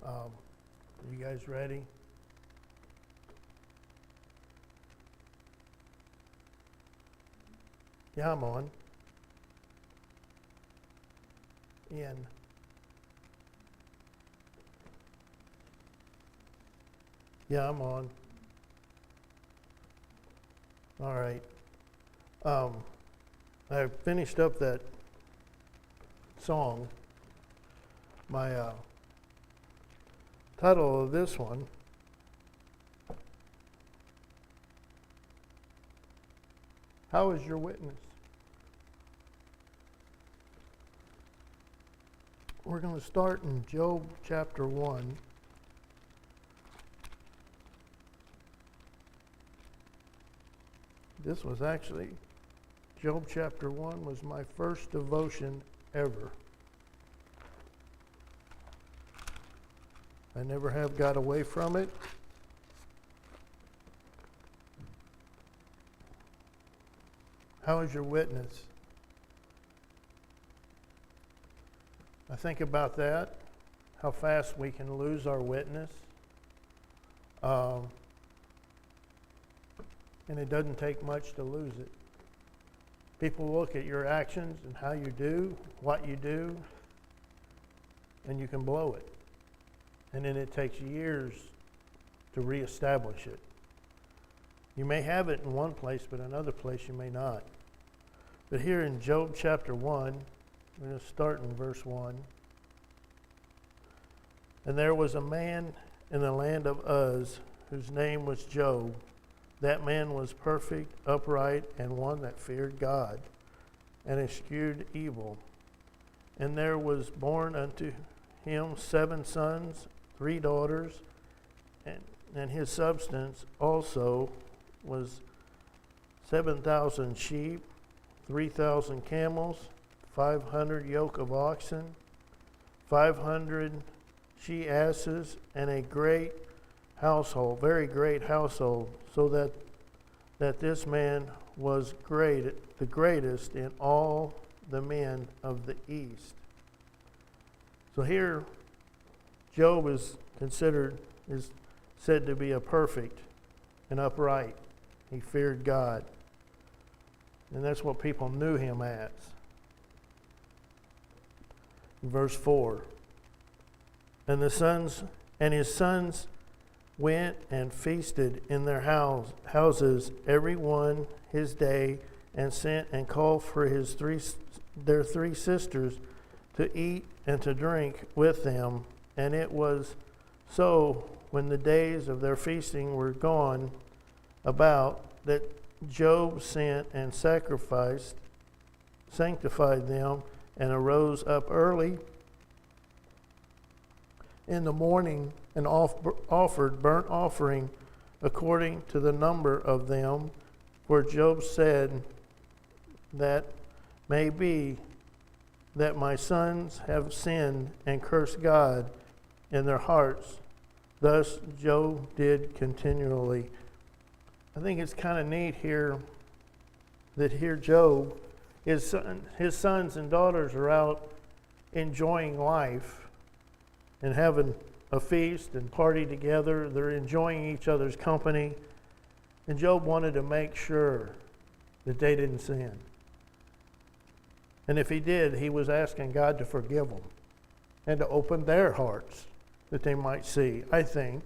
Are you guys ready? Yeah, I'm on. In. Yeah, I'm on. All right. I finished up that song. My title of this one How is your witness? We're going to start in Job chapter 1. This was actually, Job chapter 1 was my first devotion ever. I never have got away from it. How is your witness? I think about that, how fast we can lose our witness. And it doesn't take much to lose it. People look at your actions and how you do, what you do, and you can blow it. And then it takes years to reestablish it. You may have it in one place, but another place you may not. But here in Job chapter 1, we're going to start in verse 1. And there was a man in the land of Uz whose name was Job. That man was perfect, upright, and one that feared God, and eschewed evil. And there was born unto him 7 sons, 3 daughters, and his substance also was 7,000 sheep, 3,000 camels, 500 yoke of oxen, 500 she asses, and a great household, very great household, so that this man was the greatest in all the men of the east. So here, Job is said to be a perfect and upright. He feared God. And that's what people knew him as. Verse 4. And his sons went and feasted in their houses, every one his day, and sent and called for their 3 sisters to eat and to drink with them. And it was so, when the days of their feasting were gone about, that Job sent and sanctified them, and arose up early in the morning and offered burnt offering according to the number of them. For Job said, that may be that my sons have sinned and cursed God in their hearts. Thus Job did continually. I think it's kind of neat here that here Job, his sons and daughters are out enjoying life and having a feast and party together. They're enjoying each other's company. And Job wanted to make sure that they didn't sin. And if he did, he was asking God to forgive them and to open their hearts that they might see, I think.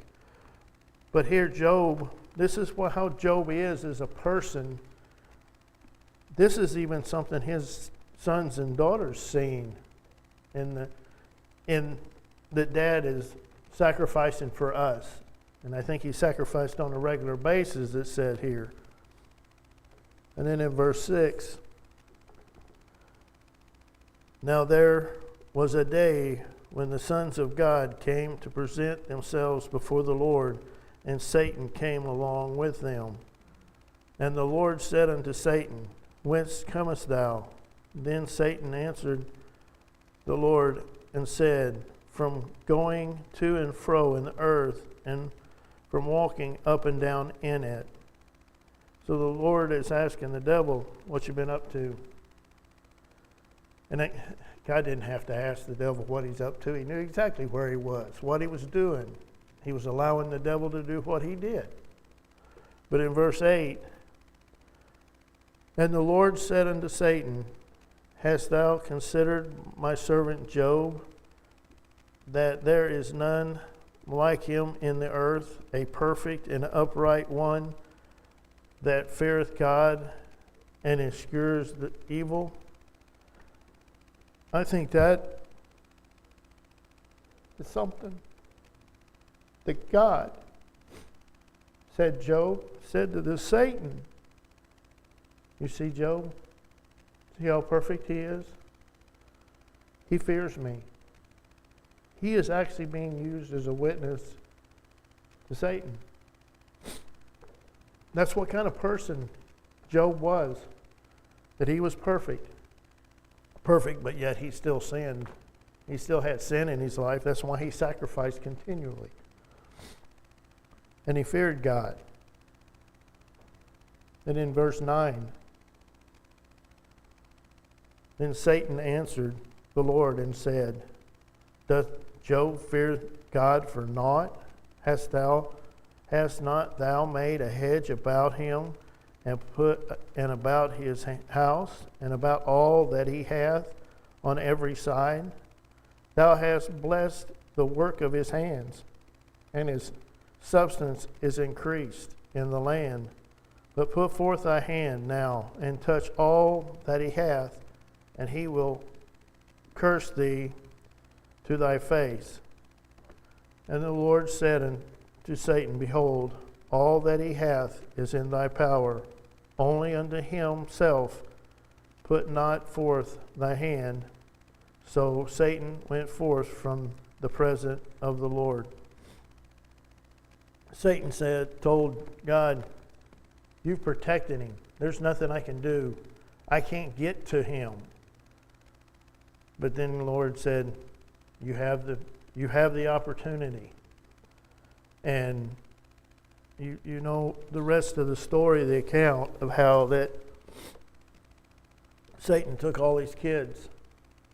But here Job, this is how Job is as a person. This is even something his sons and daughters seen in that Dad is sacrificing for us. And I think he sacrificed on a regular basis, it said here. And then in verse 6, now there was a day when the sons of God came to present themselves before the Lord, and Satan came along with them. And the Lord said unto Satan, Whence comest thou? Then Satan answered the Lord and said, From going to and fro in the earth, and from walking up and down in it. So the Lord is asking the devil, what you been up to? And God didn't have to ask the devil what he's up to. He knew exactly where he was, what he was doing. He was allowing the devil to do what he did. But in verse 8, and the Lord said unto Satan, hast thou considered my servant Job, that there is none like him in the earth, a perfect and upright one, that feareth God and eschews the evil? I think that is something that God said to the Satan, you see Job? See how perfect he is? He fears me. He is actually being used as a witness to Satan. That's what kind of person Job was, that he was perfect. Perfect, but yet he still sinned. He still had sin in his life. That's why he sacrificed continually. And he feared God. And in verse 9, then Satan answered the Lord and said, doth Job fear God for naught? Hast not thou made a hedge about him, and about his house, and about all that he hath on every side? Thou hast blessed the work of his hands, and his substance is increased in the land. But put forth thy hand now, and touch all that he hath, and he will curse thee to thy face. And the Lord said unto Satan, behold, all that he hath is in thy power, only unto himself put not forth thy hand. So Satan went forth from the presence of the Lord. Satan told God, you've protected him. There's nothing I can do. I can't get to him. But then the Lord said, you have the opportunity. And you know the rest of the story, the account of how that Satan took all these kids.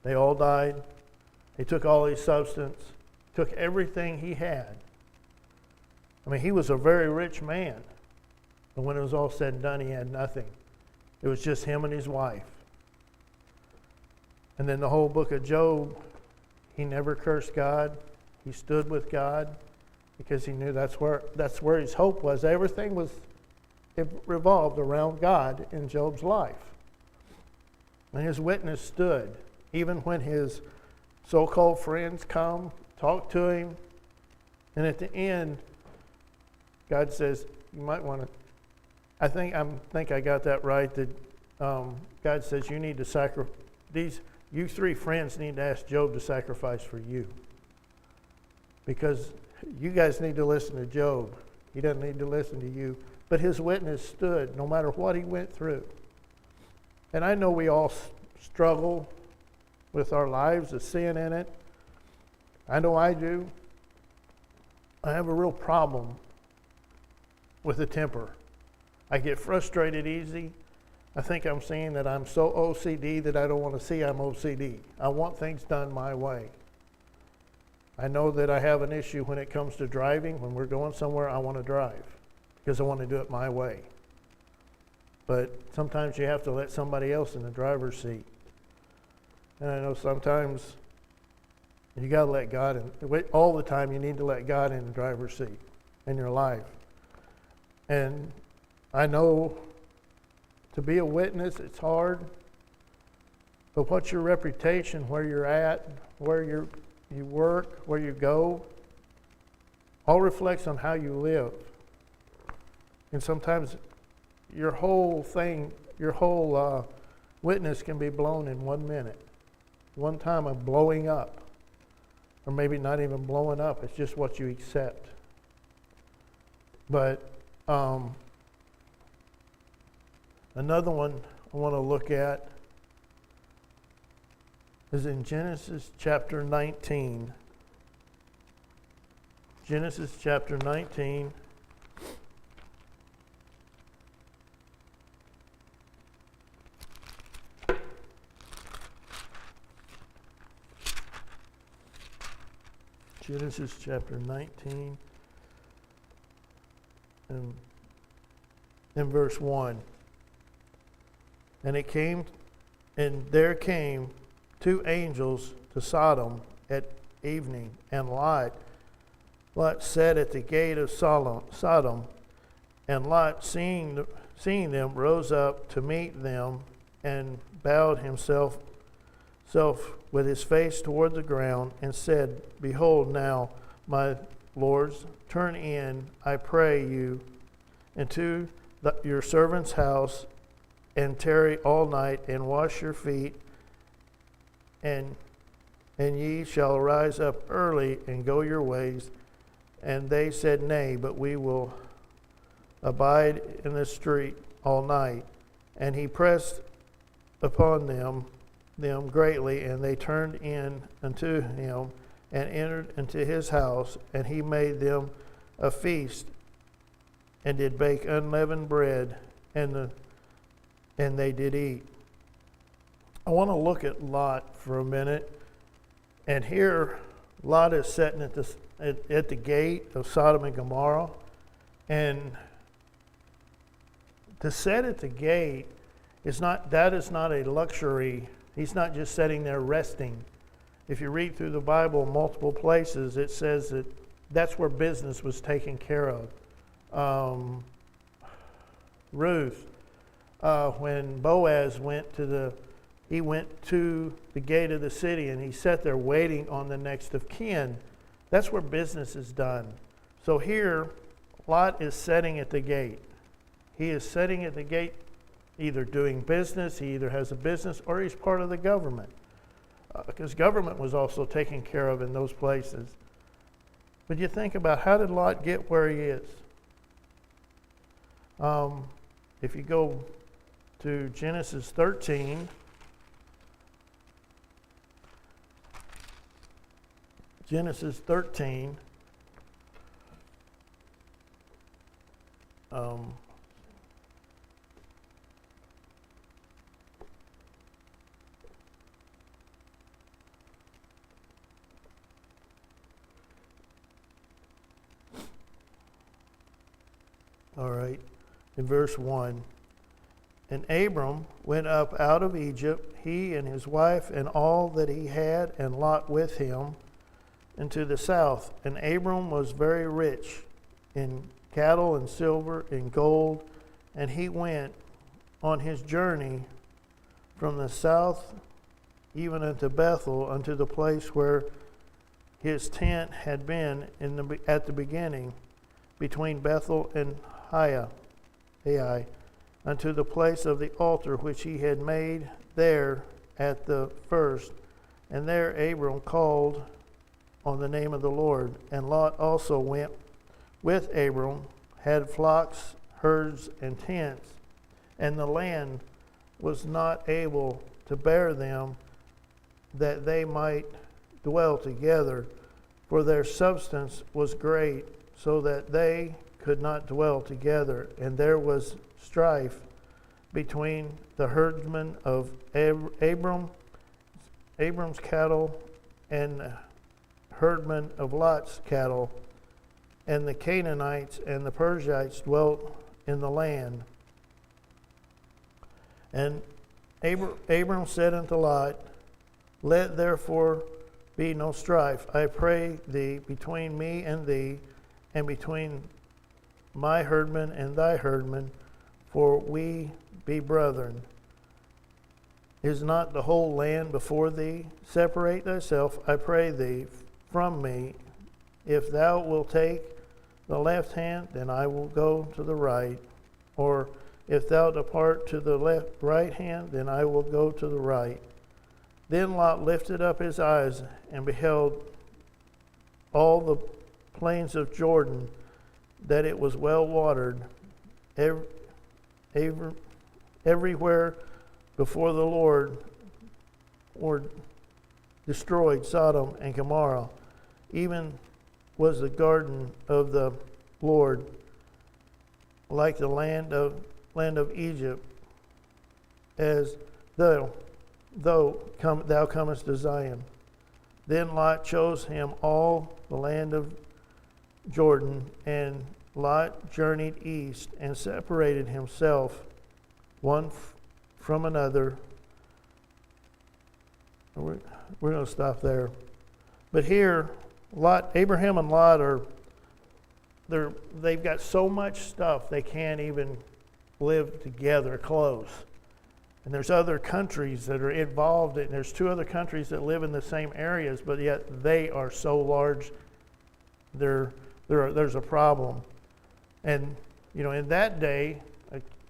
They all died. He took all his substance, took everything he had. I mean, he was a very rich man. But when it was all said and done, he had nothing. It was just him and his wife. And then the whole book of Job, he never cursed God. He stood with God because he knew that's where his hope was. Everything it revolved around God in Job's life. And his witness stood, even when his so-called friends come, talk to him, and at the end, God says, you might want to, I think I got that right, that God says you need to sacrifice, you three friends need to ask Job to sacrifice for you. Because you guys need to listen to Job. He doesn't need to listen to you. But his witness stood no matter what he went through. And I know we all struggle with our lives, the sin in it. I know I do. I have a real problem with a temper. I get frustrated easy. I think I'm saying that I'm so OCD that I don't want to see I'm OCD. I want things done my way. I know that I have an issue when it comes to driving. When we're going somewhere, I want to drive because I want to do it my way. But sometimes you have to let somebody else in the driver's seat. And I know sometimes you got to let God in. All the time you need to let God in the driver's seat in your life. And I know to be a witness, it's hard. But what's your reputation, where you're at, where you work, where you go, all reflects on how you live. And sometimes your whole witness can be blown in 1 minute. One time of blowing up. Or maybe not even blowing up, it's just what you accept. But another one I want to look at is in Genesis chapter 19. Genesis chapter 19. Genesis chapter 19 and in verse 1. And there came two angels to Sodom at evening, and Lot sat at the gate of Sodom, and Lot, seeing them, rose up to meet them, and bowed himself with his face toward the ground, and said, Behold now, my lords, turn in, I pray you, into your servant's house, and tarry all night, and wash your feet, and ye shall arise up early, and go your ways. And they said, Nay, but we will abide in the street all night. And he pressed upon them greatly, and they turned in unto him, and entered into his house, and he made them a feast, and did bake unleavened bread, and they did eat. I want to look at Lot for a minute, and here Lot is sitting at the gate of Sodom and Gomorrah, and to sit at the gate is not a luxury. He's not just sitting there resting. If you read through the Bible multiple places, it says that that's where business was taken care of. Ruth, when Boaz went to the gate of the city, and he sat there waiting on the next of kin. That's where business is done. So here, Lot is sitting at the gate. He is sitting at the gate, either doing business, he either has a business, or he's part of the government. Because government was also taken care of in those places. But you think about, how did Lot get where he is? If you go to Genesis 13, all right, in verse 1. And Abram went up out of Egypt, he and his wife and all that he had, and Lot with him, into the south. And Abram was very rich in cattle and silver and gold, and he went on his journey from the south even unto Bethel, unto the place where his tent had been at the beginning, between Bethel and Ai, unto the place of the altar which he had made there at the first. And there Abram called on the name of the Lord. And Lot also went with Abram, had flocks, herds, and tents, and the land was not able to bear them, that they might dwell together, for their substance was great, so that they could not dwell together. And there was strife between the herdsmen of Abram's cattle, and the herdmen of Lot's cattle, and the Canaanites and the Perizzites dwelt in the land. And Abram said unto Lot, Let therefore be no strife, I pray thee, between me and thee, and between my herdmen and thy herdmen, for we be brethren. Is not the whole land before thee? Separate thyself, I pray thee, from me. If thou wilt take the left hand, then I will go to the right. Or if thou depart to the right hand, then I will go to the right. Then Lot lifted up his eyes and beheld all the plains of Jordan, that it was well watered, everywhere before the Lord were destroyed Sodom and Gomorrah, even was the garden of the Lord, like the land of Egypt, as thou comest to Zion. Then Lot chose him all the land of Jordan, and Lot journeyed east and separated himself one from another. We're going to stop there. But here, Abraham and Lot they've got so much stuff they can't even live together close. And there's other countries that are involved, and there's 2 other countries that live in the same areas, but yet they are so large, there's a problem. And, in that day,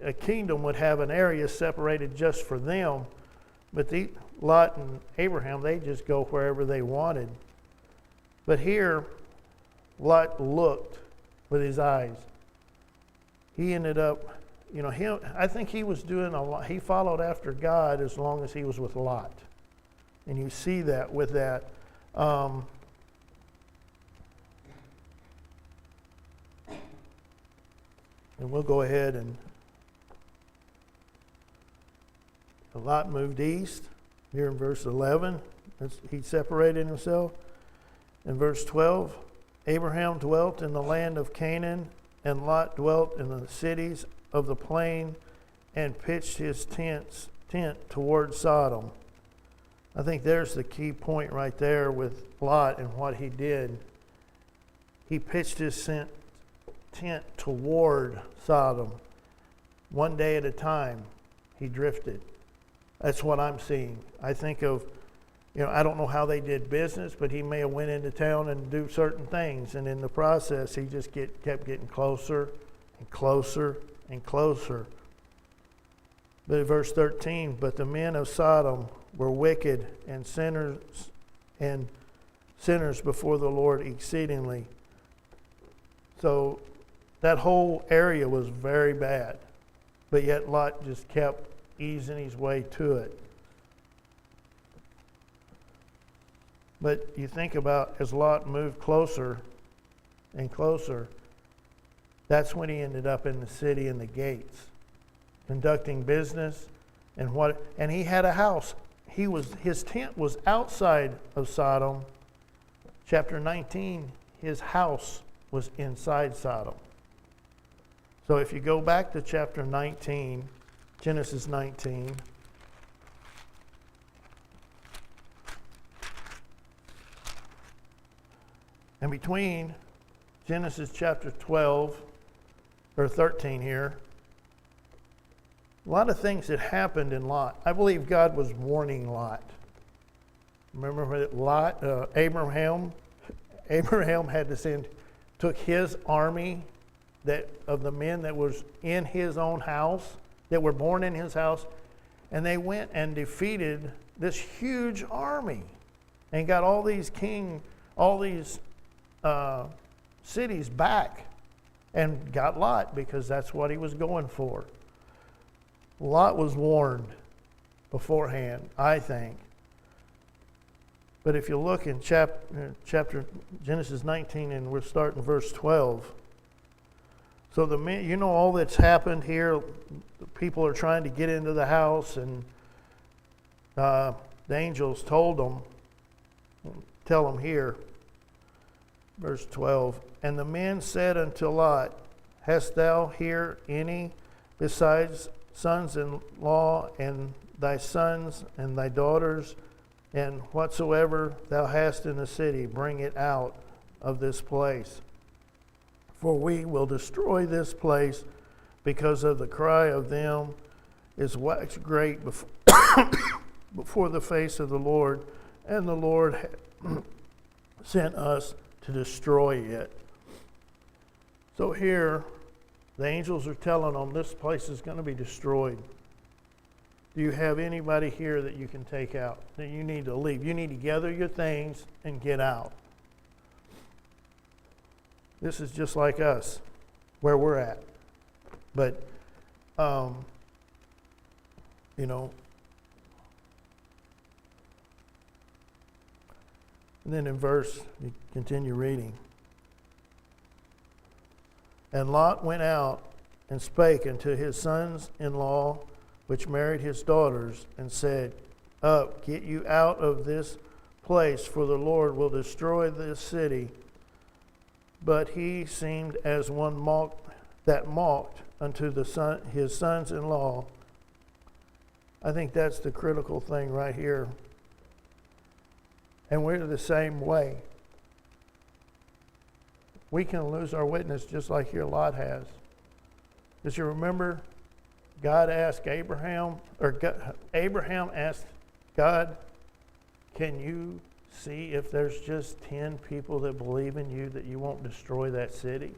a kingdom would have an area separated just for them, but Lot and Abraham, they just go wherever they wanted. But here, Lot looked with his eyes. He ended up, I think he was doing a lot. He followed after God as long as he was with Lot. And you see that with that. And we'll go ahead and Lot moved east. Here in verse 11, he separated himself. In verse 12, Abraham dwelt in the land of Canaan, and Lot dwelt in the cities of the plain and pitched his tent toward Sodom. I think there's the key point right there with Lot and what he did. He pitched his tent toward Sodom. One day at a time, he drifted. That's what I'm seeing. I think of, I don't know how they did business, but he may have went into town and do certain things, and in the process, he just kept getting closer and closer and closer. But in verse 13, but the men of Sodom were wicked and sinners before the Lord exceedingly. So that whole area was very bad, but yet Lot just kept easing his way to it. But you think about as Lot moved closer and closer, that's when he ended up in the city and the gates, conducting business and he had a house. His tent was outside of Sodom. Chapter 19, his house was inside Sodom. So if you go back to chapter 19, Genesis 19. And between Genesis chapter 12, or 13 here, a lot of things that happened in Lot. I believe God was warning Lot. Remember when Abraham had to took his army of the men that was in his own house, that were born in his house, and they went and defeated this huge army and got all these cities back and got Lot because that's what he was going for. Lot was warned beforehand, I think. But if you look in chapter Genesis 19, and we're starting verse 12. So the men, all that's happened here. The people are trying to get into the house, and the angels told them, tell them here, verse 12. And the men said unto Lot, hast thou here any besides sons-in-law, and thy sons and thy daughters, and whatsoever thou hast in the city, bring it out of this place. For we will destroy this place, because of the cry of them is waxed great before the face of the Lord, and the Lord sent us to destroy it. So here, the angels are telling them this place is going to be destroyed. Do you have anybody here that you can take out, that you need to leave? You need to gather your things and get out. This is just like us, where we're at. But, and then in verse, you continue reading. And Lot went out and spake unto his sons-in-law, which married his daughters, and said, Up, get you out of this place, for the Lord will destroy this city. But he seemed as one that mocked unto his sons-in-law. I think that's the critical thing right here. And we're the same way. We can lose our witness just like here Lot has. Because you remember, God asked Abraham asked God, can you see if there's just 10 people that believe in you that you won't destroy that city?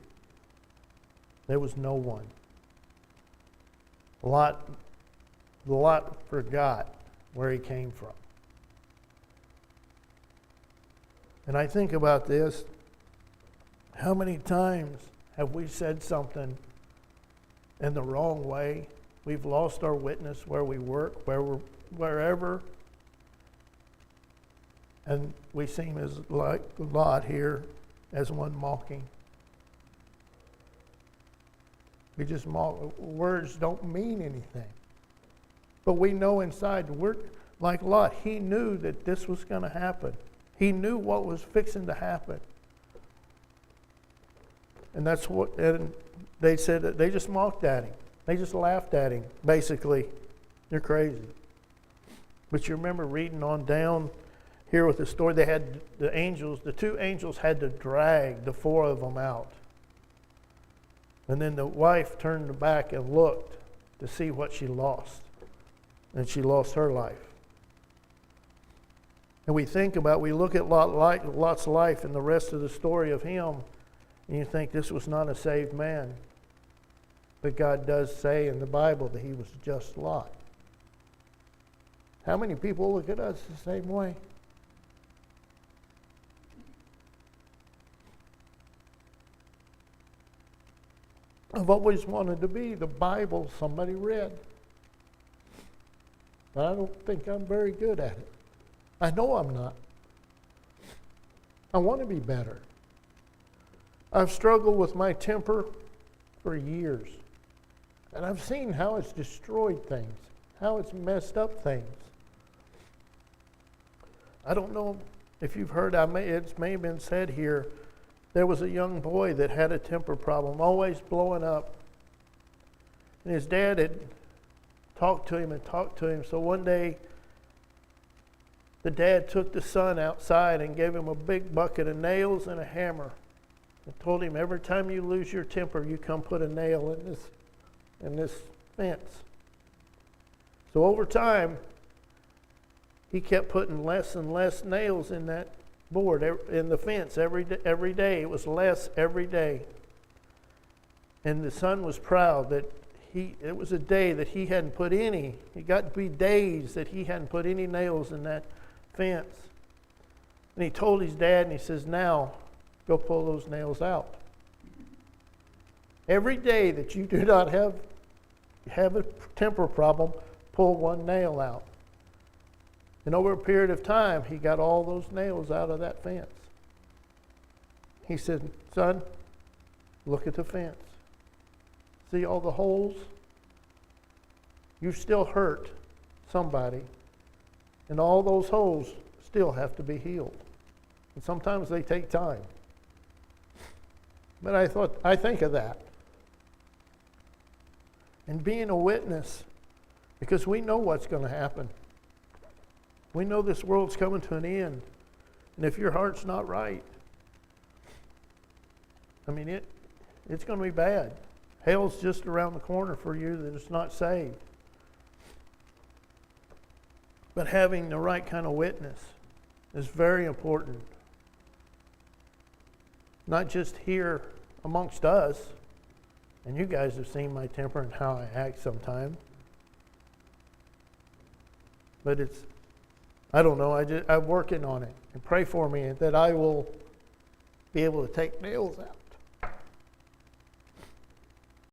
There was no one. Lot forgot where he came from. And I think about this. How many times have we said something in the wrong way? We've lost our witness where we work, wherever. And we seem as like Lot here as one mocking. We just mock. Words don't mean anything. But we know inside, we're like Lot. He knew that this was going to happen. He knew what was fixing to happen. And that's what, and they said that they just mocked at him. They just laughed at him, basically. You're crazy. But you remember reading on down here with the story, they had the two angels had to drag the four of them out. And then the wife turned back and looked to see what she lost. And she lost her life. And we look at Lot's life and the rest of the story of him, and you think this was not a saved man. But God does say in the Bible that he was just Lot. How many people look at us the same way? I've always wanted to be the Bible somebody read. But I don't think I'm very good at it. I know I'm not. I want to be better. I've struggled with my temper for years. And I've seen how it's destroyed things, how it's messed up things. I don't know if you've heard, it may have been said here, there was a young boy that had a temper problem, always blowing up. And his dad had talked to him. So one day, the dad took the son outside and gave him a big bucket of nails and a hammer. And told him, every time you lose your temper, you come put a nail in this fence. So over time, he kept putting less and less nails in that board, in the fence every day. It was less every day. And the son was proud that it was a day that he hadn't put any. It got to be days that he hadn't put any nails in that fence. And he told his dad, and he says, now, go pull those nails out. Every day that you do not have a temper problem, pull one nail out. And over a period of time, he got all those nails out of that fence. He said, son, look at the fence. See all the holes? You still hurt somebody. And all those holes still have to be healed. And sometimes they take time. But I think of that. And being a witness, because we know what's going to happen. We know this world's coming to an end. And if your heart's not right, I mean, it's going to be bad. Hell's just around the corner for you that is not saved. But having the right kind of witness is very important. Not just here amongst us, and you guys have seen my temper and how I act sometimes. But I don't know, I'm working on it. And pray for me that I will be able to take nails out.